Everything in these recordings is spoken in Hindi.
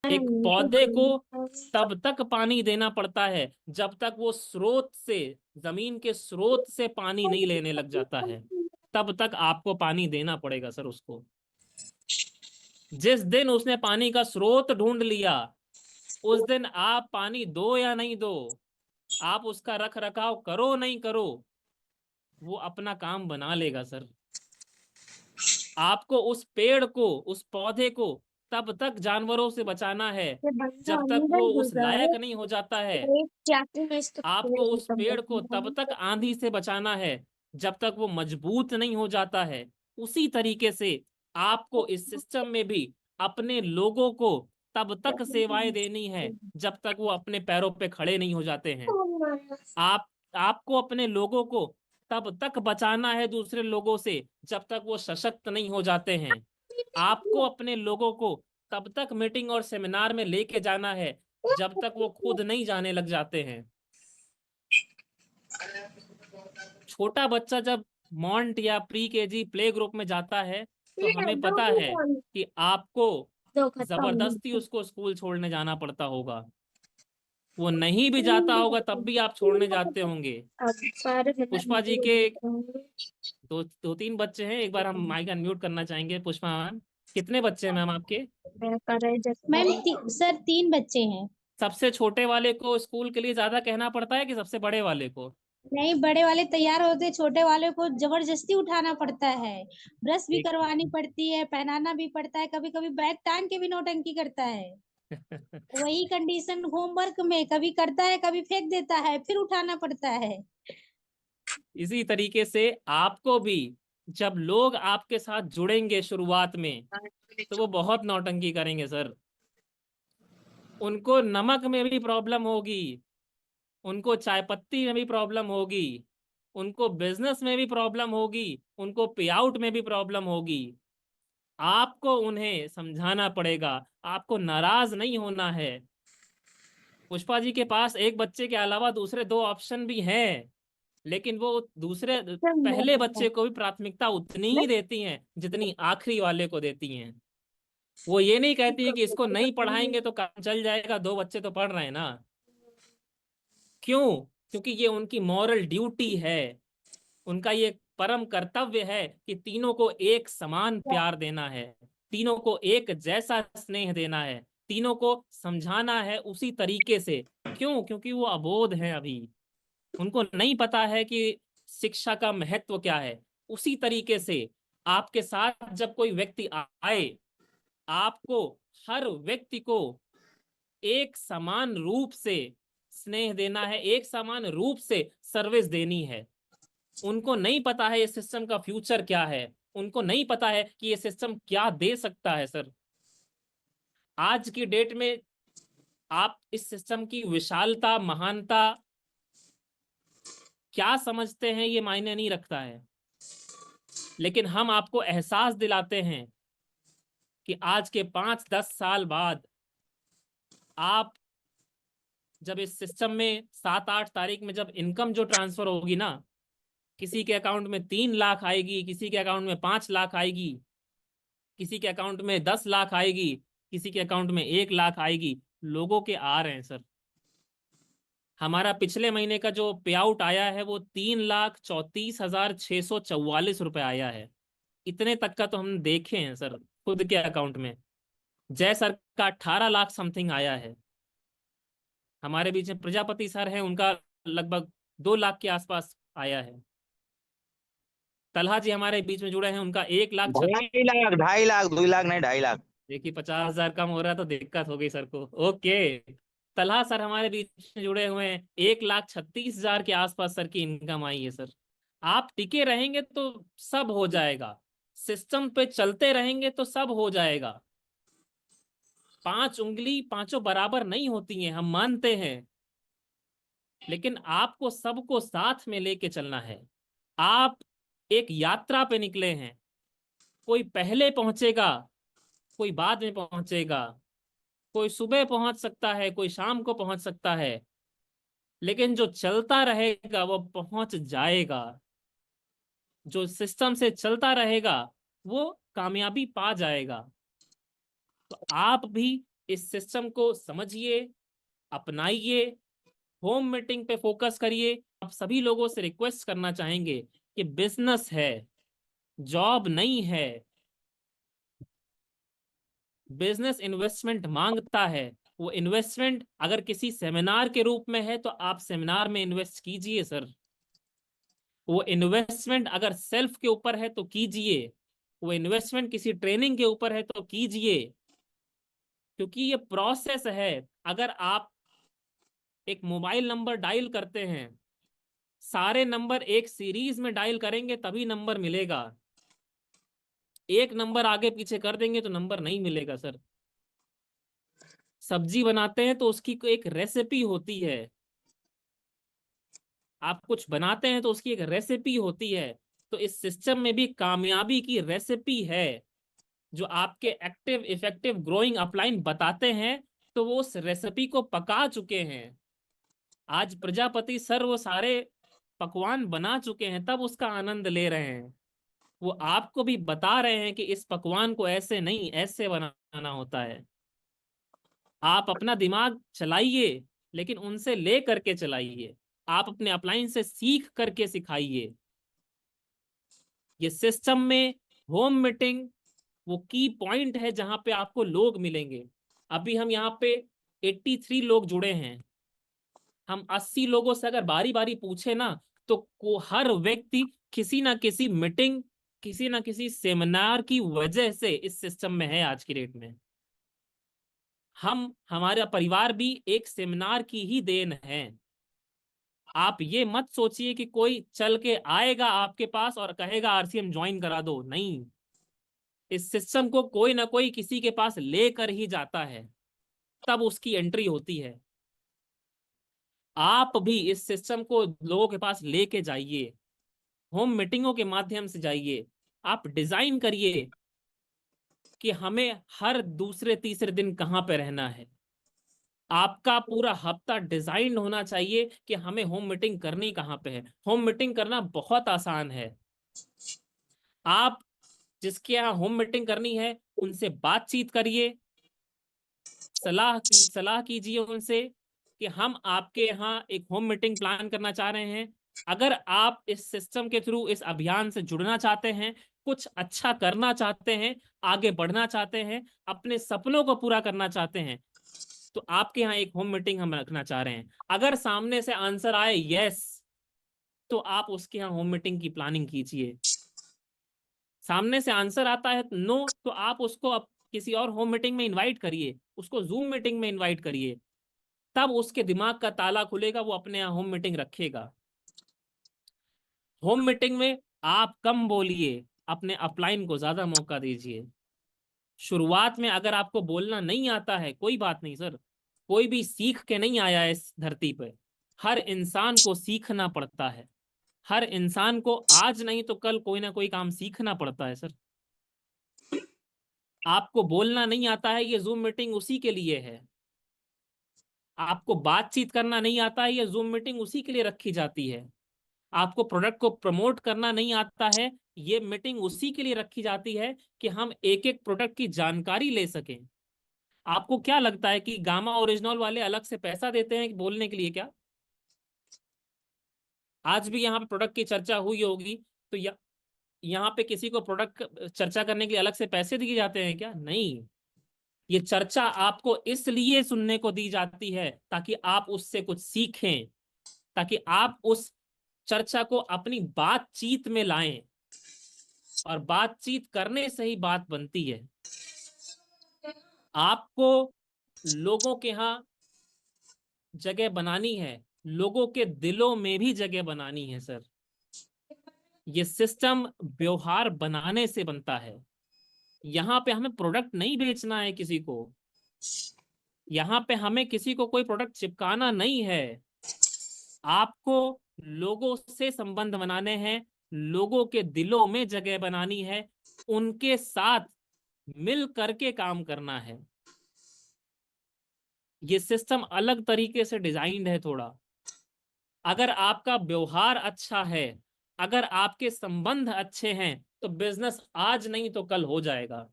एक पौधे को तब तक पानी देना पड़ता है जब तक वो स्रोत से, जमीन के स्रोत से पानी नहीं लेने लग जाता है, तब तक आपको पानी देना पड़ेगा सर उसको। जिस दिन उसने पानी का स्रोत ढूंढ लिया, उस दिन आप पानी दो या नहीं दो, आप उसका रख रखाव करो नहीं करो, वो अपना काम बना लेगा सर। आपको उस पेड़ को, उस पौधे को तब तक जानवरों से बचाना है जब तक वो उस लायक नहीं हो जाता है। आपको उस पेड़ को तब तक आंधी से बचाना है जब तक वो मजबूत नहीं हो जाता है। उसी तरीके से आपको इस सिस्टम में भी अपने लोगों को तब तक सेवाएं देनी है जब तक वो अपने पैरों पे खड़े नहीं हो जाते हैं। आप आपको अपने लोगों को तब तक बचाना है दूसरे लोगों से जब तक वो सशक्त नहीं हो जाते हैं। आपको अपने लोगों को तब तक मीटिंग और सेमिनार में लेके जाना है जब तक वो खुद नहीं जाने लग जाते हैं। छोटा बच्चा जब मॉन्ट या प्री केजी प्ले ग्रुप में जाता है तो हमें पता है कि आपको जबरदस्ती उसको स्कूल छोड़ने जाना पड़ता होगा। वो नहीं भी जाता होगा तब भी आप छोड़ने जाते होंगे। पुष्पा जी के दो तीन बच्चे हैं, एक बार हम माइक अनम्यूट करना चाहेंगे। पुष्पा मैम, कितने बच्चे हैं मैम आपके? मैम सर 3 बच्चे हैं। सबसे छोटे वाले को स्कूल के लिए ज्यादा कहना पड़ता है कि सबसे बड़े वाले को? नहीं, बड़े वाले तैयार होते, छोटे वाले को जबरदस्ती उठाना पड़ता है। ब्रश भी एक करवानी पड़ती है, पहनाना भी पड़ता है, कभी कभी बैग टांग के भी नौटंकी करता है। वही कंडीशन होमवर्क में कभी करता है, कभी फेंक देता है, फिर उठाना पड़ता है। इसी तरीके से आपको भी जब लोग आपके साथ जुड़ेंगे शुरुआत में तो वो बहुत नौटंकी करेंगे सर। उनको नमक में भी प्रॉब्लम होगी, उनको चाय पत्ती में भी प्रॉब्लम होगी, उनको बिजनेस में भी प्रॉब्लम होगी, उनको पे आउट में भी प्रॉब्लम होगी। आपको उन्हें समझाना पड़ेगा, आपको नाराज नहीं होना है। पुष्पा जी के पास एक बच्चे के अलावा दूसरे 2 ऑप्शन भी हैं, लेकिन वो दूसरे पहले बच्चे को भी प्राथमिकता उतनी ही देती हैं जितनी आखिरी वाले को देती हैं। वो ये नहीं कहती है कि इसको नहीं पढ़ाएंगे तो काम चल जाएगा, 2 बच्चे तो पढ़ रहे हैं ना। क्यों? क्योंकि ये उनकी मॉरल ड्यूटी है, उनका ये परम कर्तव्य है कि तीनों को एक समान प्यार देना है, तीनों को एक जैसा स्नेह देना है, तीनों को समझाना है उसी तरीके से। क्यों? क्योंकि वो अबोध हैं अभी, उनको नहीं पता है कि शिक्षा का महत्व क्या है। उसी तरीके से आपके साथ जब कोई व्यक्ति आए, आपको हर व्यक्ति को एक समान रूप से स्नेह देना है, एक समान रूप से सर्विस देनी है। उनको नहीं पता है ये सिस्टम का फ्यूचर क्या है, उनको नहीं पता है कि ये सिस्टम क्या दे सकता है सर। आज की डेट में आप इस सिस्टम की विशालता, महानता क्या समझते हैं ये मायने नहीं रखता है, लेकिन हम आपको एहसास दिलाते हैं कि आज के 5-10 साल बाद आप जब इस सिस्टम में 7-8 तारीख में जब इनकम जो ट्रांसफर होगी ना, किसी के अकाउंट में 3 लाख आएगी, किसी के अकाउंट में 5 लाख आएगी, किसी के अकाउंट में 10 लाख आएगी, किसी के अकाउंट में 1 लाख आएगी। लोगों के आ रहे हैं सर। हमारा पिछले महीने का जो पे आउट आया है वो 3,34,644 रुपए आया है। इतने तक का तो हम देखे हैं सर खुद के अकाउंट में। जय सर का 18 लाख समथिंग आया है। हमारे बीच में प्रजापति सर हैं, उनका लगभग 2 लाख के आसपास आया है। तलहा जी हमारे बीच में जुड़े हैं, उनका 1,36,000। 2.5 लाख, 2.5 लाख, 2 लाख नहीं, 2.5 लाख। देखिए 50,000 कम हो रहा है तो दिक्कत हो गई सर को। ओके, तलहा सर हमारे बीच में जुड़े हुए हैं, 1,36,000 के आसपास सर की इनकम आई है सर। आप टिके रहेंगे तो सब हो जाएगा, सिस्टम पे चलते रहेंगे तो सब हो जाएगा। 5 उंगली पांचों बराबर नहीं होती हैं, हम मानते हैं, लेकिन आपको सबको साथ में लेके चलना है। आप एक यात्रा पे निकले हैं, कोई पहले पहुंचेगा, कोई बाद में पहुंचेगा, कोई सुबह पहुंच सकता है, कोई शाम को पहुंच सकता है, लेकिन जो चलता रहेगा वो पहुंच जाएगा। जो सिस्टम से चलता रहेगा वो कामयाबी पा जाएगा। तो आप भी इस सिस्टम को समझिए, अपनाइए, होम मीटिंग पे फोकस करिए। आप सभी लोगों से रिक्वेस्ट करना चाहेंगे कि बिजनेस है, जॉब नहीं है। बिजनेस इन्वेस्टमेंट मांगता है। वो इन्वेस्टमेंट अगर किसी सेमिनार के रूप में है तो आप सेमिनार में इन्वेस्ट कीजिए सर। वो इन्वेस्टमेंट अगर सेल्फ के ऊपर है तो कीजिए। वो इन्वेस्टमेंट किसी ट्रेनिंग के ऊपर है तो कीजिए, क्योंकि ये प्रोसेस है। अगर आप एक मोबाइल नंबर डायल करते हैं, सारे नंबर एक सीरीज में डायल करेंगे तभी नंबर मिलेगा। एक नंबर आगे पीछे कर देंगे तो नंबर नहीं मिलेगा सर। सब्जी बनाते हैं तो उसकी एक रेसिपी होती है। आप कुछ बनाते हैं तो उसकी एक रेसिपी होती है। तो इस सिस्टम में भी कामयाबी की रेसिपी है, जो आपके एक्टिव इफेक्टिव ग्रोइंग अपलाइन बताते हैं। तो वो उस रेसिपी को पका चुके हैं। आज प्रजापति सर वो सारे पकवान बना चुके हैं, तब उसका आनंद ले रहे हैं। वो आपको भी बता रहे हैं कि इस पकवान को ऐसे नहीं, ऐसे बनाना होता है। आप अपना दिमाग चलाइए, लेकिन उनसे ले करके चलाइए। आप अपने अपलाइन से सीख करके सिखाइए। ये सिस्टम में होम मीटिंग वो की पॉइंट है जहां पे आपको लोग मिलेंगे। अभी हम यहाँ पे 83 लोग जुड़े हैं। हम 80 लोगों से अगर बारी बारी पूछे ना, तो हर व्यक्ति किसी ना किसी मीटिंग, किसी ना किसी सेमिनार की वजह से इस सिस्टम में है आज की डेट में। हमारा परिवार भी एक सेमिनार की ही देन है। आप ये मत सोचिए कि कोई चल के आएगा आपके पास और कहेगा आरसीएम ज्वाइन करा दो। नहीं, इस सिस्टम को कोई ना कोई किसी के पास लेकर ही जाता है, तब उसकी एंट्री होती है। आप भी इस सिस्टम को लोगों के पास लेके जाइए, होम मीटिंगों के माध्यम से जाइए। आप डिजाइन करिए कि हमें हर दूसरे तीसरे दिन कहाँ पे रहना है। आपका पूरा हफ्ता डिजाइन होना चाहिए कि हमें होम मीटिंग करनी कहाँ पे है। होम मीटिंग करना बहुत आसान है। आप जिसके यहाँ होम मीटिंग करनी है उनसे बातचीत करिए, सलाह कीजिए उनसे कि हम आपके यहाँ एक होम मीटिंग प्लान करना चाह रहे हैं। अगर आप इस सिस्टम के थ्रू इस अभियान से जुड़ना चाहते हैं, कुछ अच्छा करना चाहते हैं, आगे बढ़ना चाहते हैं, अपने सपनों को पूरा करना चाहते हैं, तो आपके यहाँ एक होम मीटिंग हम रखना चाह रहे हैं। अगर सामने से आंसर आए यस, तो आप उसके यहाँ होम मीटिंग की प्लानिंग कीजिए। सामने से आंसर आता है नो, तो आप उसको किसी और होम मीटिंग में इनवाइट करिए, उसको जूम मीटिंग में इनवाइट करिए। तब उसके दिमाग का ताला खुलेगा, वो अपने यहाँ होम मीटिंग रखेगा। होम मीटिंग में आप कम बोलिए, अपने अपलाइन को ज्यादा मौका दीजिए। शुरुआत में अगर आपको बोलना नहीं आता है, कोई बात नहीं सर। कोई भी सीख के नहीं आया है इस धरती पे। हर इंसान को सीखना पड़ता है। हर इंसान को आज नहीं तो कल कोई ना कोई काम सीखना पड़ता है सर। आपको बोलना नहीं आता है, ये जूम मीटिंग उसी के लिए है। आपको बातचीत करना नहीं आता है, ये जूम मीटिंग उसी के लिए रखी जाती है। आपको प्रोडक्ट को प्रमोट करना नहीं आता है, ये मीटिंग उसी के लिए रखी जाती है कि हम एक एक प्रोडक्ट की जानकारी ले सकें। आपको क्या लगता है कि गामा ओरिजिनल वाले अलग से पैसा देते हैं बोलने के लिए क्या? आज भी यहाँ पे प्रोडक्ट की चर्चा हुई होगी, तो यहाँ पे किसी को प्रोडक्ट चर्चा करने के लिए अलग से पैसे दिए जाते हैं क्या? नहीं। ये चर्चा आपको इसलिए सुनने को दी जाती है ताकि आप उससे कुछ सीखें, ताकि आप उस चर्चा को अपनी बातचीत में लाएं। और बातचीत करने से ही बात बनती है। आपको लोगों के यहाँ जगह बनानी है, लोगों के दिलों में भी जगह बनानी है सर। ये सिस्टम व्यवहार बनाने से बनता है। यहाँ पे हमें प्रोडक्ट नहीं बेचना है किसी को। यहाँ पे हमें किसी को कोई प्रोडक्ट चिपकाना नहीं है। आपको लोगों से संबंध बनाने हैं, लोगों के दिलों में जगह बनानी है, उनके साथ मिल करके काम करना है। ये सिस्टम अलग तरीके से डिजाइंड है थोड़ा। अगर आपका व्यवहार अच्छा है, अगर आपके संबंध अच्छे हैं, तो बिजनेस आज नहीं तो कल हो जाएगा।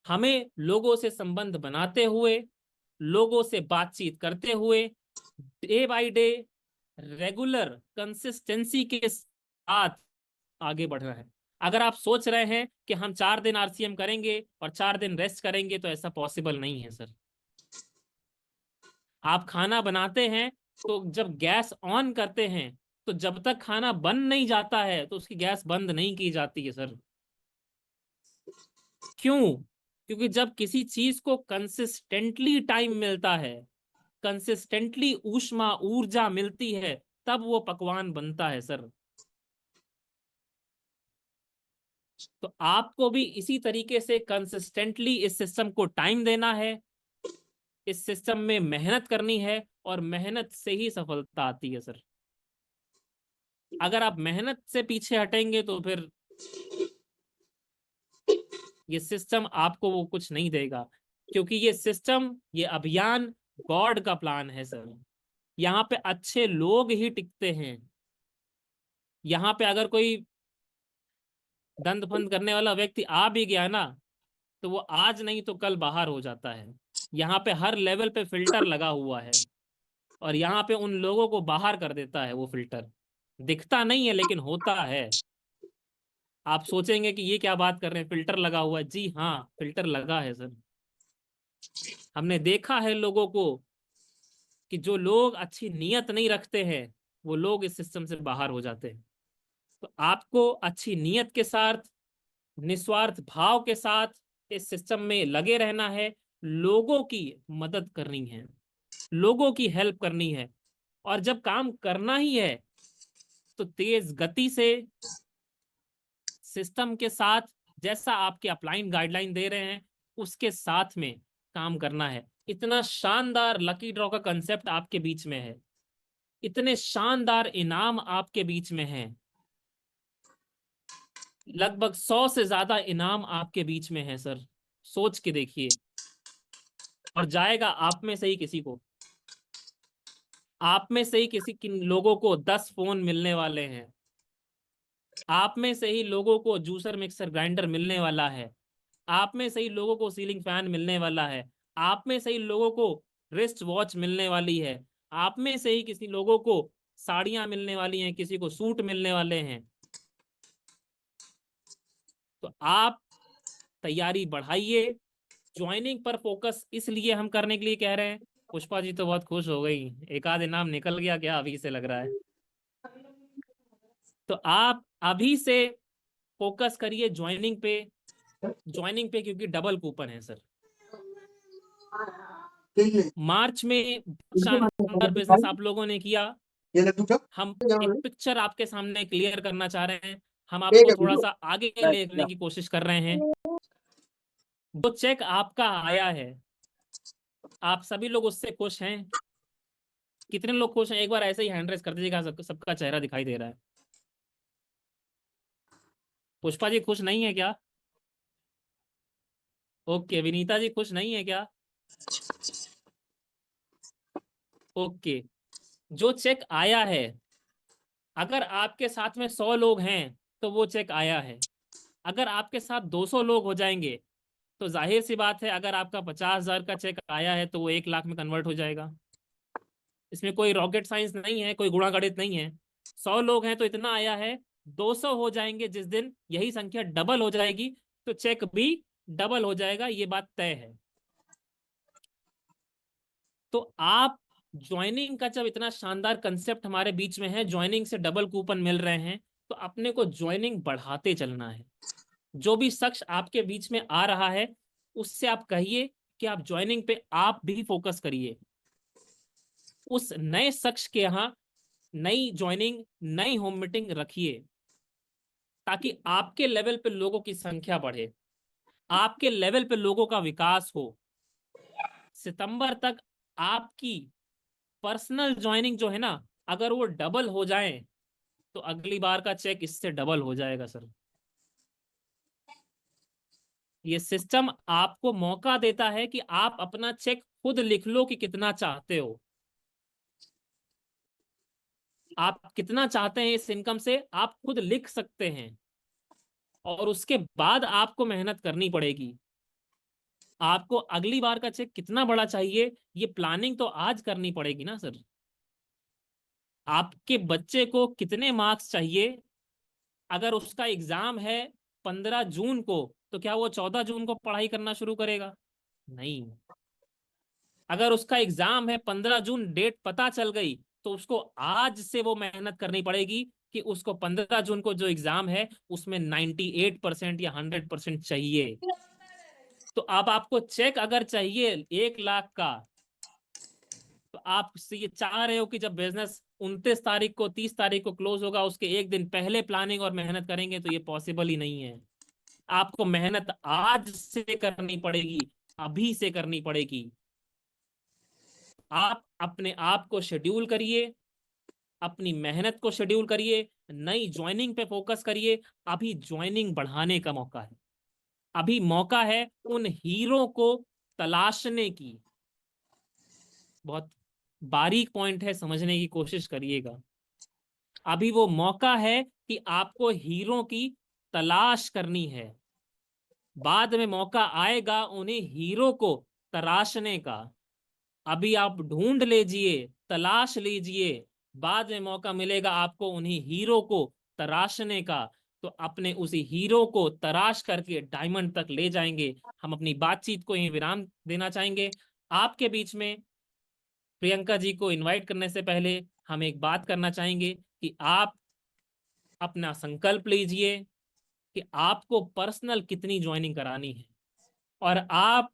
हमें लोगों से संबंध बनाते हुए, लोगों से बातचीत करते हुए, day by day regular consistency के साथ आगे बढ़ना है। अगर आप सोच रहे हैं कि हम 4 दिन आरसीएम करेंगे और 4 दिन रेस्ट करेंगे, तो ऐसा पॉसिबल नहीं है सर। आप खाना बनाते हैं तो जब गैस ऑन करते हैं, तो जब तक खाना बन नहीं जाता है तो उसकी गैस बंद नहीं की जाती है सर। क्यों? क्योंकि जब किसी चीज को कंसिस्टेंटली टाइम मिलता है, कंसिस्टेंटली ऊष्मा ऊर्जा मिलती है, तब वो पकवान बनता है सर। तो आपको भी इसी तरीके से कंसिस्टेंटली इस सिस्टम को टाइम देना है, इस सिस्टम में मेहनत करनी है, और मेहनत से ही सफलता आती है सर। अगर आप मेहनत से पीछे हटेंगे तो फिर ये सिस्टम आपको वो कुछ नहीं देगा, क्योंकि ये सिस्टम, ये अभियान गॉड का प्लान है सर। यहाँ पे अच्छे लोग ही टिकते हैं। यहाँ पे अगर कोई दंड फंद करने वाला व्यक्ति आ भी गया ना, तो वो आज नहीं तो कल बाहर हो जाता है। यहाँ पे हर लेवल पे फिल्टर लगा हुआ है, और यहाँ पे उन लोगों को बाहर कर देता है वो फिल्टर। दिखता नहीं है लेकिन होता है। आप सोचेंगे कि ये क्या बात कर रहे हैं, फिल्टर लगा हुआ है। जी हाँ, फिल्टर लगा है सर। हमने देखा है लोगों को कि जो लोग अच्छी नीयत नहीं रखते हैं, वो लोग इस सिस्टम से बाहर हो जाते हैं। तो आपको अच्छी नीयत के साथ, निस्वार्थ भाव के साथ इस सिस्टम में लगे रहना है, लोगों की मदद करनी है, लोगों की हेल्प करनी है। और जब काम करना ही है तो तेज गति से सिस्टम के साथ, जैसा आपके अपलाइन गाइडलाइन दे रहे हैं उसके साथ में काम करना है। इतना शानदार लकी ड्रॉ का कंसेप्ट आपके बीच में है, इतने शानदार इनाम आपके बीच में हैं। लगभग 100 से ज्यादा इनाम आपके बीच में है सर। सोच के देखिए। और जाएगा आप में से ही किसी को, आप में से ही किसी किन लोगों को 10 फोन मिलने वाले हैं। आप में से ही लोगों को जूसर मिक्सर ग्राइंडर मिलने वाला है। आप में से ही लोगों को सीलिंग फैन मिलने वाला है। आप में से ही लोगों को रिस्ट वॉच मिलने वाली है। आप में से ही किसी लोगों को साड़ियां मिलने वाली हैं, किसी को सूट मिलने वाले हैं। तो आप तैयारी बढ़ाइए। ज्वाइनिंग पर फोकस इसलिए हम करने के लिए कह रहे हैं। पुष्पा जी तो बहुत खुश हो गई, एक आध इनाम निकल गया क्या अभी से लग रहा है। तो आप अभी से फोकस करिए ज्वाइनिंग पे, ज्वाइनिंग पे, क्योंकि डबल कूपन है सर। मार्च में शानदार बिजनेस आप लोगों ने किया। हम एक पिक्चर आपके सामने क्लियर करना चाह रहे हैं, हम आपको थोड़ा सा आगे लेने की कोशिश कर रहे हैं। जो चेक आपका आया है, आप सभी लोग उससे खुश हैं? कितने लोग खुश हैं? एक बार ऐसे ही हैंड रेस कर दीजिएगा, सबका चेहरा दिखाई दे रहा है। पुष्पा जी खुश नहीं है क्या? ओके, विनीता जी खुश नहीं है क्या? ओके, जो चेक आया है, अगर आपके साथ में 100 लोग हैं तो वो चेक आया है। अगर आपके साथ 200 लोग हो जाएंगे तो जाहिर सी बात है, अगर आपका 50,000 का चेक आया है तो वो 1 लाख में कन्वर्ट हो जाएगा। इसमें कोई रॉकेट साइंस नहीं है, कोई गुणा गणित नहीं है। 100 लोग हैं तो इतना आया है, 200 हो जाएंगे जिस दिन, यही संख्या डबल हो जाएगी तो चेक भी डबल हो जाएगा, ये बात तय है। तो आप ज्वाइनिंग का जब इतना शानदार कंसेप्ट हमारे बीच में है, ज्वाइनिंग से डबल कूपन मिल रहे हैं, तो अपने को ज्वाइनिंग बढ़ाते चलना है। जो भी शख्स आपके बीच में आ रहा है उससे आप कहिए कि आप ज्वाइनिंग पे आप भी फोकस करिए। उस नए शख्स के यहाँ नई ज्वाइनिंग, नई होम मीटिंग रखिए, ताकि आपके लेवल पे लोगों की संख्या बढ़े, आपके लेवल पे लोगों का विकास हो। सितंबर तक आपकी पर्सनल ज्वाइनिंग जो है ना, अगर वो डबल हो जाए तो अगली बार का चेक इससे डबल हो जाएगा सर। ये सिस्टम आपको मौका देता है कि आप अपना चेक खुद लिख लो कि कितना चाहते हो, आप कितना चाहते हैं इस इनकम से, आप खुद लिख सकते हैं। और उसके बाद आपको मेहनत करनी पड़ेगी। आपको अगली बार का चेक कितना बड़ा चाहिए, ये प्लानिंग तो आज करनी पड़ेगी ना सर। आपके बच्चे को कितने मार्क्स चाहिए, अगर उसका एग्जाम है 15 जून को, तो क्या वो 14 जून को पढ़ाई करना शुरू करेगा? नहीं। अगर उसका एग्जाम है 15 जून, डेट पता चल गई, तो उसको आज से वो मेहनत करनी पड़ेगी कि उसको 15 जून को जो एग्जाम है उसमें 98% या 100% चाहिए। तो अब आपको चेक अगर चाहिए 1 लाख का, तो आप ये चाह रहे हो कि जब बिजनेस 29 तारीख को 30 तारीख को क्लोज होगा, उसके एक दिन पहले प्लानिंग और मेहनत करेंगे, तो ये पॉसिबल ही नहीं है। आपको मेहनत आज से करनी पड़ेगी, अभी से करनी पड़ेगी। आप अपने आप को शेड्यूल करिए, अपनी मेहनत को शेड्यूल करिए, नई ज्वाइनिंग पे फोकस करिए। अभी ज्वाइनिंग बढ़ाने का मौका है, अभी मौका है उन हीरो को तलाशने की। बहुत बारीक पॉइंट है, समझने की कोशिश करिएगा। अभी वो मौका है कि आपको हीरो की तलाश करनी है। बाद में मौका आएगा उन्हें हीरो को तराशने का। अभी आप ढूंढ लीजिए, तलाश लीजिए, बाद में मौका मिलेगा आपको उन्हीं हीरो को तराशने का। तो अपने उसी हीरो को तराश करके डायमंड तक ले जाएंगे। हम अपनी बातचीत को यहीं विराम देना चाहेंगे। आपके बीच में प्रियंका जी को इनवाइट करने से पहले हम एक बात करना चाहेंगे कि आप अपना संकल्प लीजिए कि आपको पर्सनल कितनी ज्वाइनिंग करानी है, और आप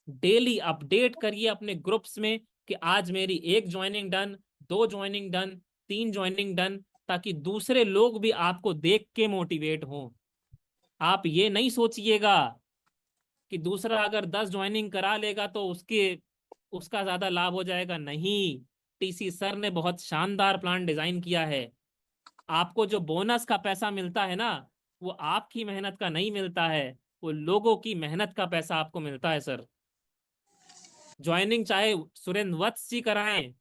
डेली अपडेट करिए अपने ग्रुप्स में कि आज मेरी 1 joining done, 2 joining done, 3 joining done, ताकि दूसरे लोग भी आपको देख के मोटिवेट हों। आप ये नहीं सोचिएगा कि दूसरा अगर 10 ज्वाइनिंग करा लेगा तो उसका ज्यादा लाभ हो जाएगा। नहीं, टीसी सर ने बहुत शानदार प्लान डिजाइन किया है। आपको जो बोनस का पैसा मिलता है ना, वो आपकी मेहनत का नहीं मिलता है, वो लोगों की मेहनत का पैसा आपको मिलता है सर। ज्वाइनिंग चाहे सुरेंद्र वत्स जी कराएं,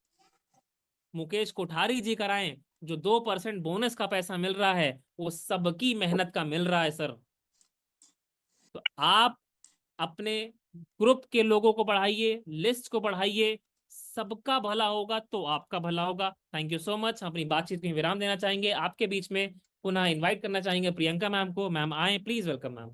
मुकेश कोठारी जी कराएं, जो 2% बोनस का पैसा मिल रहा है वो सबकी मेहनत का मिल रहा है सर। तो आप अपने ग्रुप के लोगों को बढ़ाइए, लिस्ट को बढ़ाइए, सबका भला होगा तो आपका भला होगा। Thank you so much. हम अपनी बातचीत में विराम देना चाहेंगे। आपके बीच में पुनः इनवाइट करना चाहेंगे प्रियंका मैम को। मैम आए प्लीज, वेलकम मैम।